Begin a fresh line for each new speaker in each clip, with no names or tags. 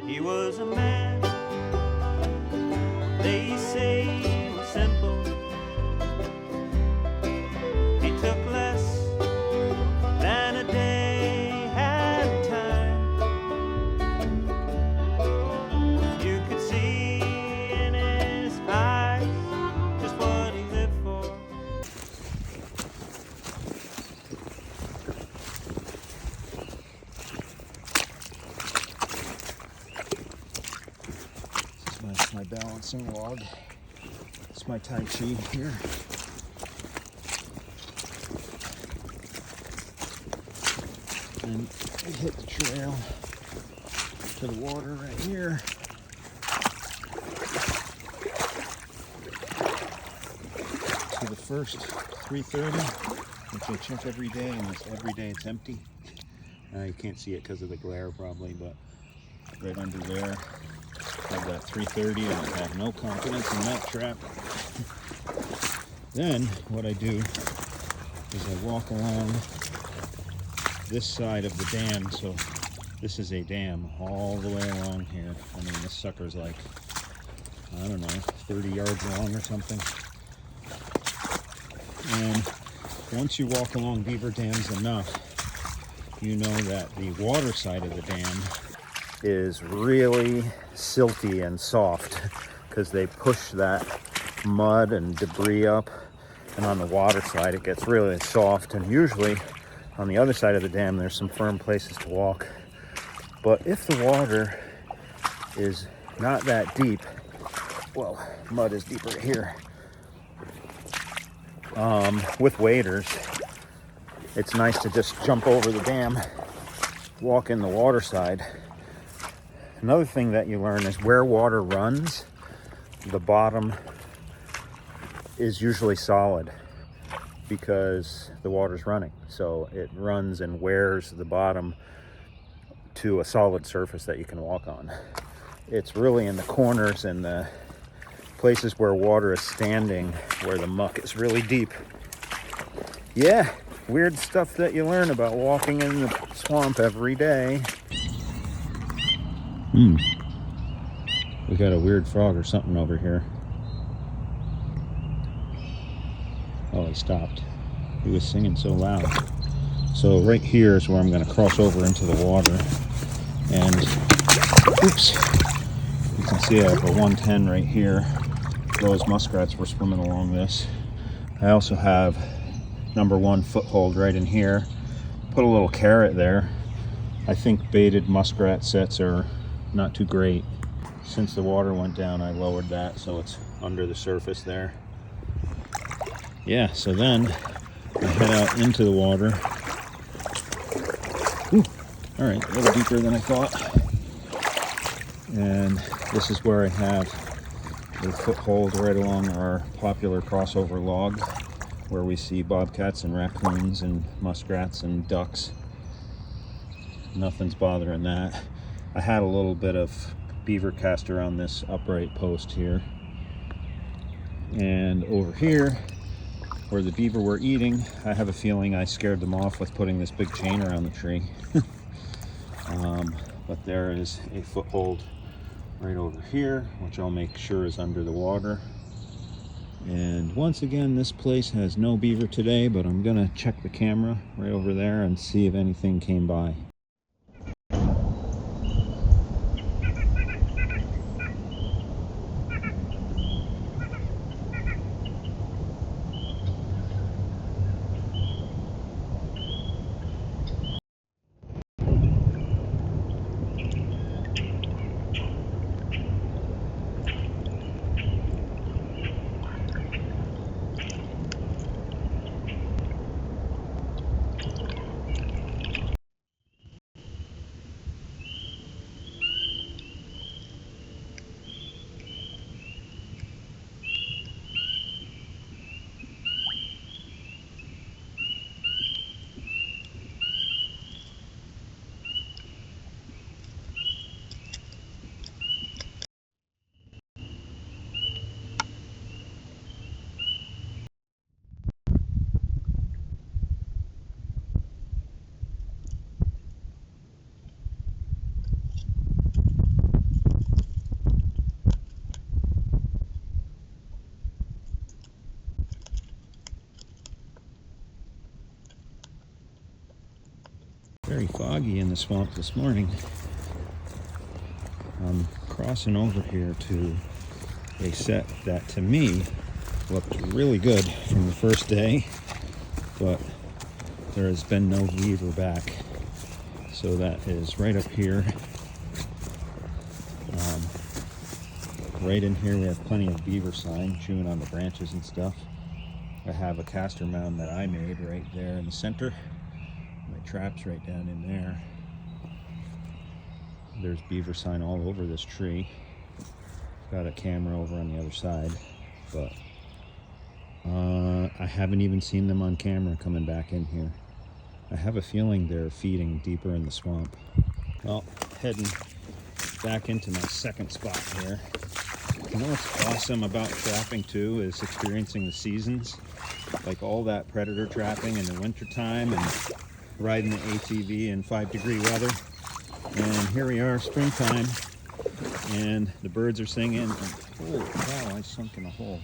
He was a man, they say he was simple. He took less than a day had time. You could see in his eyes just what he lived for. This is my balancing log. It's my Tai Chi here. And I hit the trail to the water right here. To the first 3:30, which I check every day, and every day it's empty. You can't see it because of the glare probably, but right under there, I have that 3:30, and I have no confidence in that trap. Then what I do is I walk along this side of the dam. So this is a dam all the way along here. I mean, this sucker's like, I don't know, 30 yards long or something. And once you walk along beaver dams enough, you know that the water side of the dam is really silty and soft because they push that mud and debris up, and on the water side it gets really soft. And usually on the other side of the dam there's some firm places to walk. But if the water is not that deep, well, mud is deeper here, with waders, it's nice to just jump over the dam, walk in the water side. Another thing that you learn is where water runs, the bottom is usually solid because the water's running. So it runs and wears the bottom to a solid surface that you can walk on. It's really in the corners and the places where water is standing where the muck is really deep. Yeah, weird stuff that you learn about walking in the swamp every day. We got a weird frog or something over here. Oh, he stopped. He was singing so loud. So right here is where I'm going to cross over into the water. And, oops, you can see I have a 110 right here. Those muskrats were swimming along this. I also have #1 foothold right in here. Put a little carrot there. I think baited muskrat sets are not too great. Since the water went down, I lowered that so it's under the surface there. Yeah, so then I head out into the water. Ooh, all right, a little deeper than I thought. And this is where I have a foothold right along our popular crossover log, where we see bobcats and raccoons and muskrats and ducks. Nothing's bothering that. I had a little bit of beaver cast around this upright post here. And over here, where the beaver were eating, I have a feeling I scared them off with putting this big chain around the tree. But there is a foothold right over here, which I'll make sure is under the water. And once again, this place has no beaver today, but I'm gonna check the camera right over there and see if anything came by. Very foggy in the swamp this morning. I'm crossing over here to a set that to me looked really good from the first day, but there has been no beaver back. So that is right up here. Right in here we have plenty of beaver sign chewing on the branches and stuff. I have a caster mound that I made right there in the center. My trap's right down in there. There's beaver sign all over this tree. Got a camera over on the other side, but I haven't even seen them on camera coming back in here. I have a feeling they're feeding deeper in the swamp. Well, heading back into my second spot here. You know what's awesome about trapping too is experiencing the seasons, like all that predator trapping in the winter time and riding the ATV in 5-degree weather. And here we are, springtime, and the birds are singing. And holy cow, I sunk in a hole.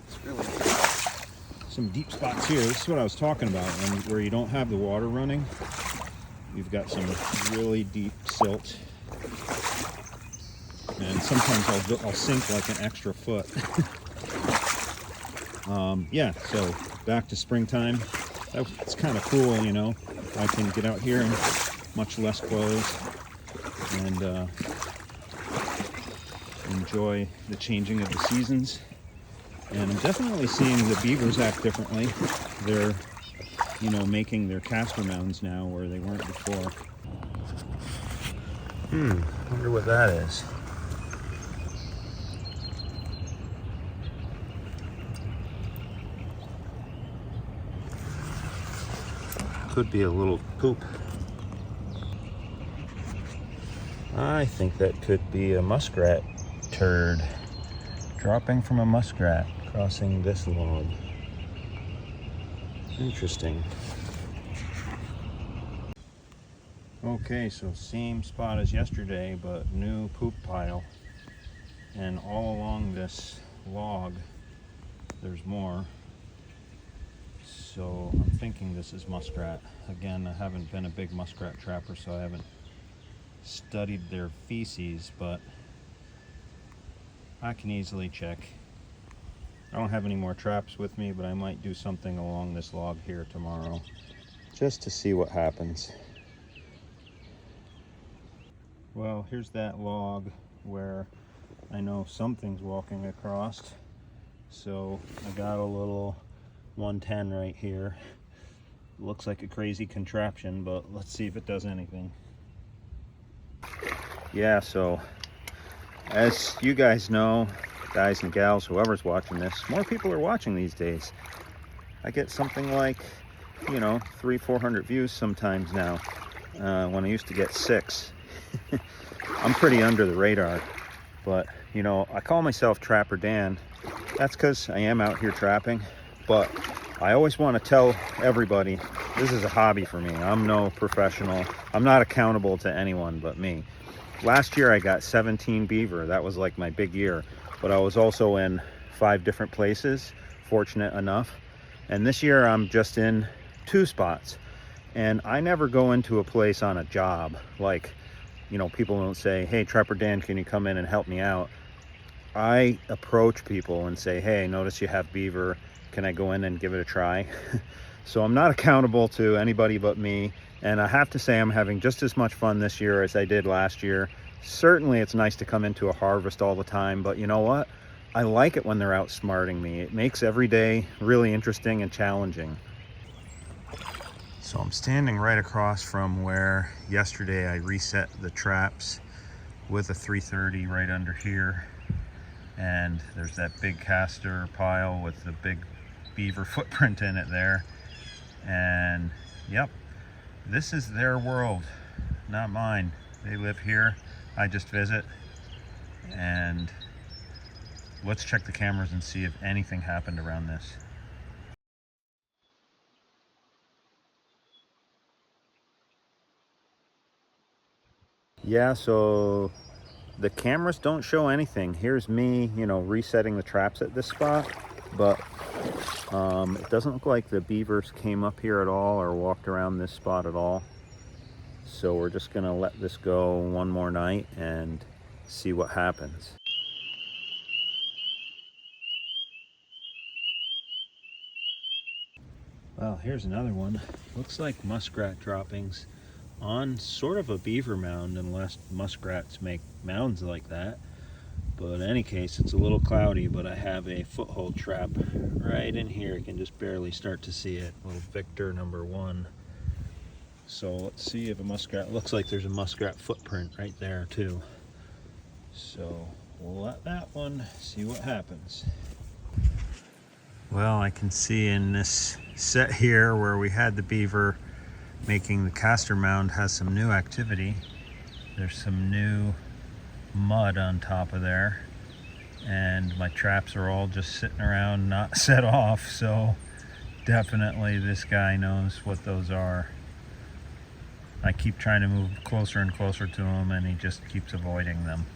It's really some deep spots here. This is what I was talking about, where you don't have the water running. You've got some really deep silt. And sometimes I'll sink like an extra foot. Yeah, so back to springtime. It's kind of cool, you know. I can get out here in much less clothes and enjoy the changing of the seasons. And I'm definitely seeing the beavers act differently. They're, you know, making their caster mounds now where they weren't before. Wonder what that is. Could be a little poop. I think that could be a muskrat turd dropping from a muskrat crossing this log. Interesting. Okay, so same spot as yesterday, but new poop pile. And all along this log, there's more. So I'm thinking this is muskrat. Again, I haven't been a big muskrat trapper, so I haven't studied their feces, but I can easily check. I don't have any more traps with me, but I might do something along this log here tomorrow, just to see what happens. Well, here's that log where I know something's walking across. So I got a little 110 right here. Looks like a crazy contraption, but let's see if it does anything. Yeah, so as you guys know, guys and gals, whoever's watching this, more people are watching these days. I get something like, you know, 300-400 views sometimes now, when I used to get 6. I'm pretty under the radar, but you know, I call myself Trapper Dan. That's because I am out here trapping, but I always want to tell everybody this is a hobby for me. I'm no professional. I'm not accountable to anyone but me. Last year I got 17 beaver. That was like my big year, but I was also in 5 different places, fortunate enough. And this year I'm just in 2 spots. And I never go into a place on a job. Like, you know, people don't say, hey, Trapper Dan, can you come in and help me out? I approach people and say, hey, I notice you have beaver. Can I go in and give it a try? So I'm not accountable to anybody but me. And I have to say I'm having just as much fun this year as I did last year. Certainly it's nice to come into a harvest all the time, but you know what? I like it when they're outsmarting me. It makes every day really interesting and challenging. So I'm standing right across from where yesterday I reset the traps with a 330 right under here. And there's that big caster pile with the big beaver footprint in it there. And yep, this is their world, not mine. They live here, I just visit. And let's check the cameras and see if anything happened around this. Yeah, so the cameras don't show anything. Here's me, you know, resetting the traps at this spot, but it doesn't look like the beavers came up here at all or walked around this spot at all. So we're just gonna let this go one more night and see what happens. Well, here's another one. Looks like muskrat droppings on sort of a beaver mound, unless muskrats make mounds like that. But in any case, it's a little cloudy, but I have a foothold trap right in here. You can just barely start to see it. Little Victor #1. So let's see if a muskrat, looks like there's a muskrat footprint right there too. So we'll let that one see what happens. Well, I can see in this set here where we had the beaver making the caster mound has some new activity. There's some new mud on top of there, and my traps are all just sitting around not set off, so definitely this guy knows what those are. I keep trying to move closer and closer to him and he just keeps avoiding them.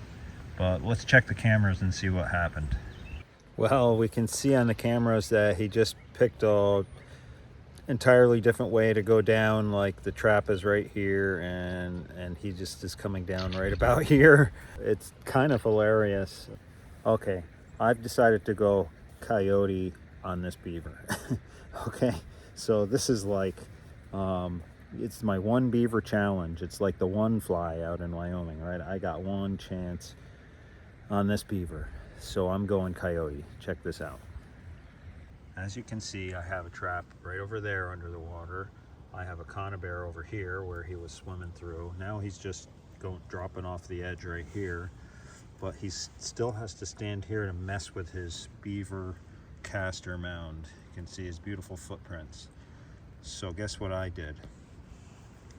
But let's check the cameras and see what happened. Well, we can see on the cameras that he just picked a entirely different way to go down. Like the trap is right here and he just is coming down right about here. It's kind of hilarious. Okay, I've decided to go Coyote on this beaver. Okay, so this is like it's my one beaver challenge. It's like the one fly out in Wyoming, right? I got one chance on this beaver, so I'm going Coyote. Check this out. As you can see, I have a trap right over there under the water. I have a conibear over here where he was swimming through. Now he's just dropping off the edge right here, but he still has to stand here to mess with his beaver caster mound. You can see his beautiful footprints. So guess what I did?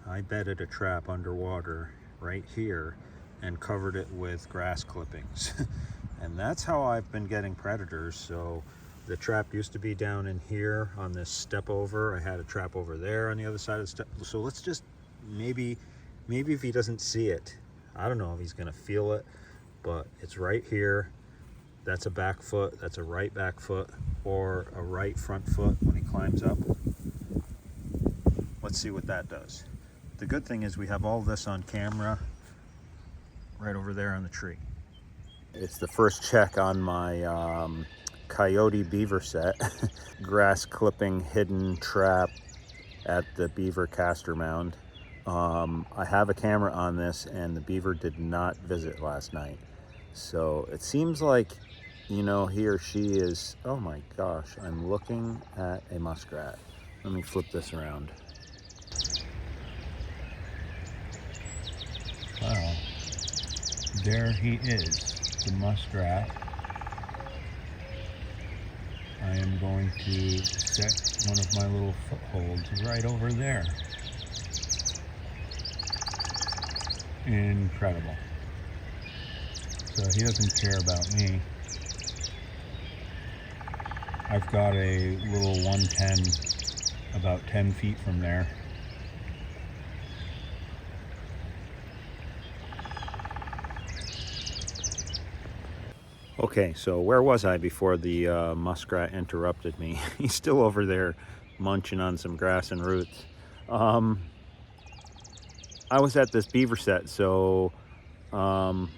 I bedded a trap underwater right here and covered it with grass clippings. And that's how I've been getting predators. So the trap used to be down in here on this step over. I had a trap over there on the other side of the step. So let's just, maybe if he doesn't see it, I don't know if he's gonna feel it, but it's right here. That's a back foot, that's a right back foot, or a right front foot when he climbs up. Let's see what that does. The good thing is we have all this on camera right over there on the tree. It's the first check on my Coyote beaver set. Grass clipping hidden trap at the beaver caster mound. I have a camera on this and the beaver did not visit last night. So it seems like, you know, he or she is, oh my gosh, I'm looking at a muskrat. Let me flip this around. Wow, there he is, the muskrat. I am going to set one of my little footholds right over there. Incredible. So he doesn't care about me. I've got a little 110 about 10 feet from there. Okay, so where was I before the muskrat interrupted me? He's still over there munching on some grass and roots. I was at this beaver set, so he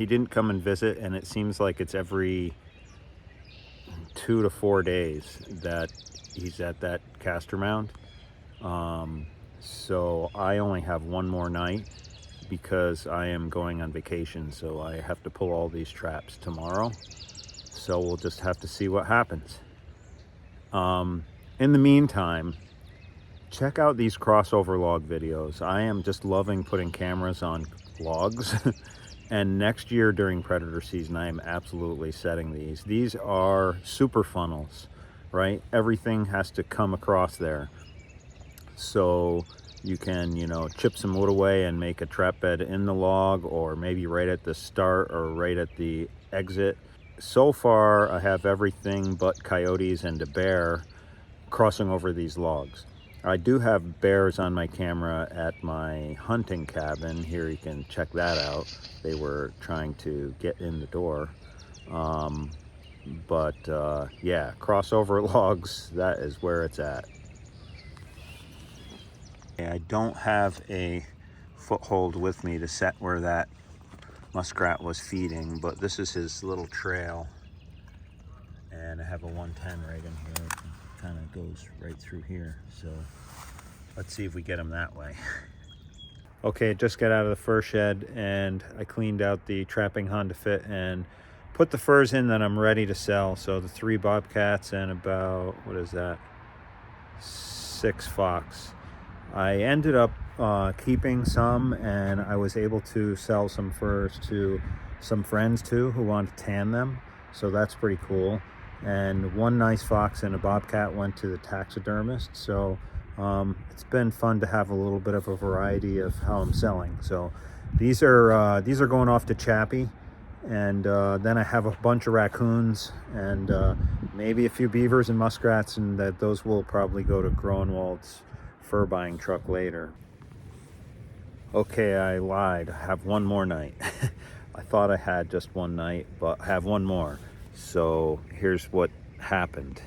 didn't come and visit, and it seems like it's every 2 to 4 days that he's at that caster mound. So I only have one more night because I am going on vacation, so I have to pull all these traps tomorrow. So we'll just have to see what happens. In the meantime, check out these crossover log videos. I am just loving putting cameras on logs. And next year during predator season, I am absolutely setting these. These are super funnels, right? Everything has to come across there. So you can, you know, chip some wood away and make a trap bed in the log, or maybe right at the start or right at the exit. So far, I have everything but coyotes and a bear crossing over these logs. I do have bears on my camera at my hunting cabin. Here you can check that out. They were trying to get in the door. Yeah, crossover logs, that is where it's at. I don't have a foothold with me to set where that muskrat was feeding, but this is his little trail, and I have a 110 right in here. It kind of goes right through here, so let's see if we get him that way. Okay, just got out of the fur shed and I cleaned out the trapping Honda Fit and put the furs in that I'm ready to sell. So the 3 bobcats and about, what is that, 6 fox. I ended up keeping some, and I was able to sell some furs to some friends too who want to tan them, so that's pretty cool. And 1 nice fox and a bobcat went to the taxidermist, so it's been fun to have a little bit of a variety of how I'm selling. So these are going off to Chappie, and then I have a bunch of raccoons and maybe a few beavers and muskrats, and those will probably go to Groenwald's fur buying truck later. Okay, I lied. I have one more night. I thought I had just one night, but I have one more. So here's what happened.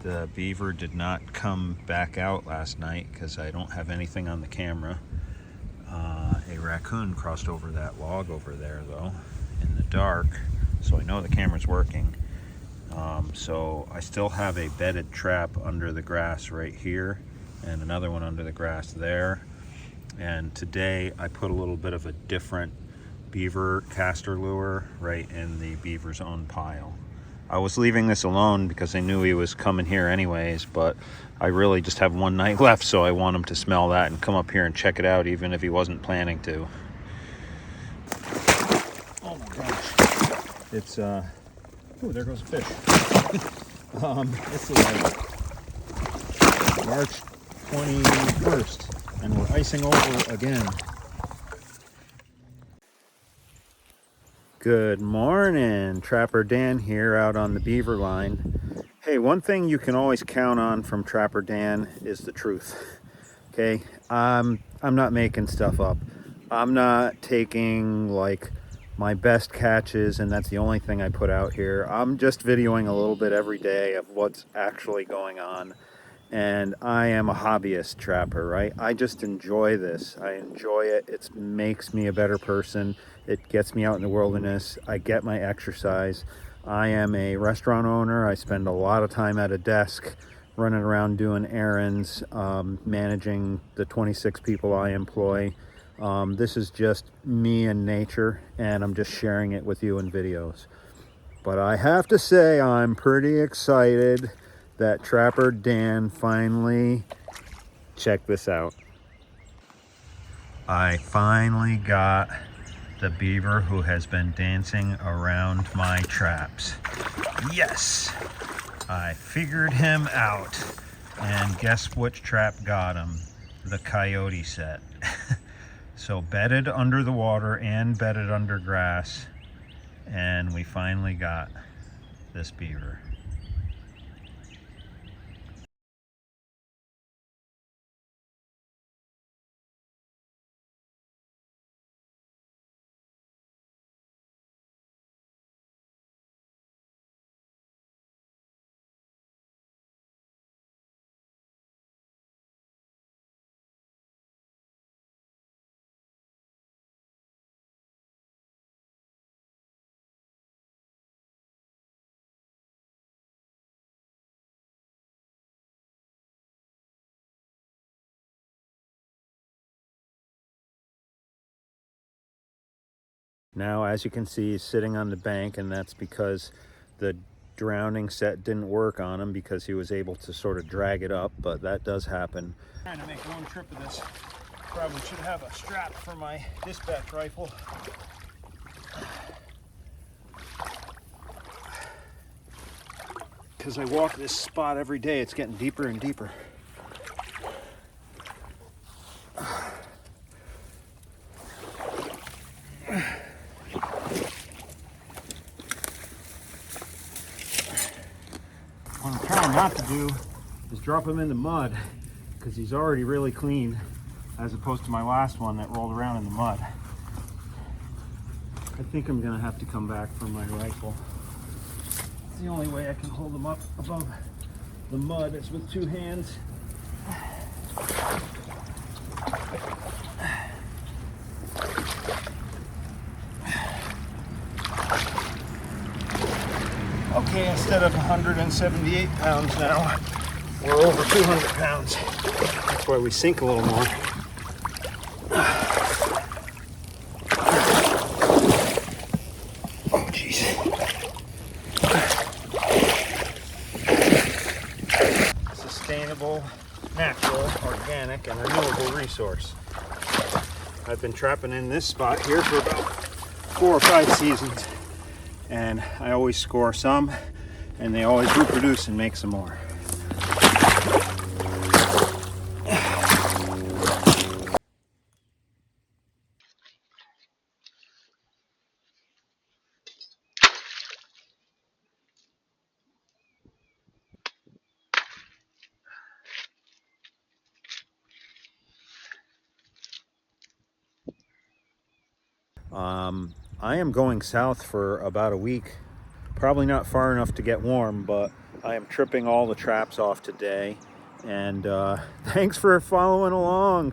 The beaver did not come back out last night because I don't have anything on the camera. A raccoon crossed over that log over there though in the dark, so I know the camera's working. So I still have a bedded trap under the grass right here and another one under the grass there. And today I put a little bit of a different beaver caster lure right in the beaver's own pile. I was leaving this alone because I knew he was coming here anyways, but I really just have one night left, so I want him to smell that and come up here and check it out even if he wasn't planning to. Oh my gosh. It's oh, there goes a fish. It's like March 21st and we're icing over again. Good morning, Trapper Dan here out on the beaver line. Hey, one thing you can always count on from Trapper Dan is the truth. Okay, I'm not making stuff up. I'm not taking like my best catches and that's the only thing I put out here. I'm just videoing a little bit every day of what's actually going on. And I am a hobbyist trapper, right? I just enjoy this. I enjoy it. It makes me a better person. It gets me out in the wilderness. I get my exercise. I am a restaurant owner. I spend a lot of time at a desk running around doing errands, managing the 26 people I employ. This is just me and nature, and I'm just sharing it with you in videos. But I have to say I'm pretty excited that Trapper Dan finally, check this out. I finally got the beaver who has been dancing around my traps. Yes, I figured him out. And guess which trap got him? The Coyote set. So bedded under the water and bedded under grass. And we finally got this beaver. Now, as you can see, he's sitting on the bank, and that's because the drowning set didn't work on him because he was able to sort of drag it up, but that does happen. Trying to make one trip of this. Probably should have a strap for my dispatch rifle. Because I walk this spot every day, it's getting deeper and deeper. What I'm trying not to do is drop him in the mud because he's already really clean as opposed to my last one that rolled around in the mud. I think I'm gonna have to come back for my rifle. It's the only way I can hold him up above the mud is with two hands. Okay, instead of 178 pounds now, we're over 200 pounds. That's why we sink a little more. Oh, jeez. Sustainable, natural, organic, and renewable resource. I've been trapping in this spot here for about 4 or 5 seasons, and I always score some, and they always reproduce and make some more. I am going south for about a week. Probably not far enough to get warm, but I am tripping all the traps off today. And thanks for following along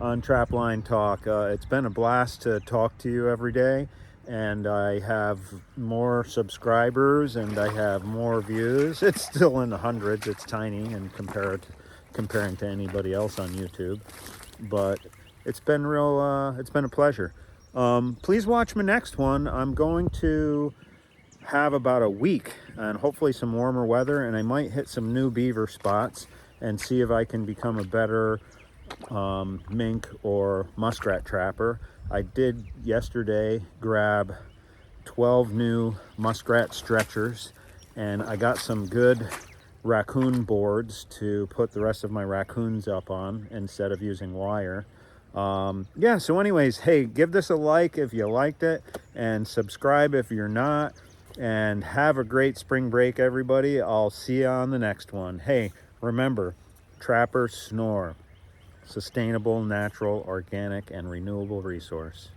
on Trapline Talk. It's been a blast to talk to you every day, and I have more subscribers and I have more views. It's still in the hundreds. It's tiny and comparing to anybody else on YouTube, but it's been it's been a pleasure. Please watch my next one. I'm going to have about a week and hopefully some warmer weather, and I might hit some new beaver spots and see if I can become a better mink or muskrat trapper. I did yesterday grab 12 new muskrat stretchers, and I got some good raccoon boards to put the rest of my raccoons up on instead of using wire. Yeah, so anyways, hey, give this a like if you liked it, and subscribe if you're not, and have a great spring break, everybody. I'll see you on the next one. Hey, remember, trappers snore. Sustainable, natural, organic, and renewable resource.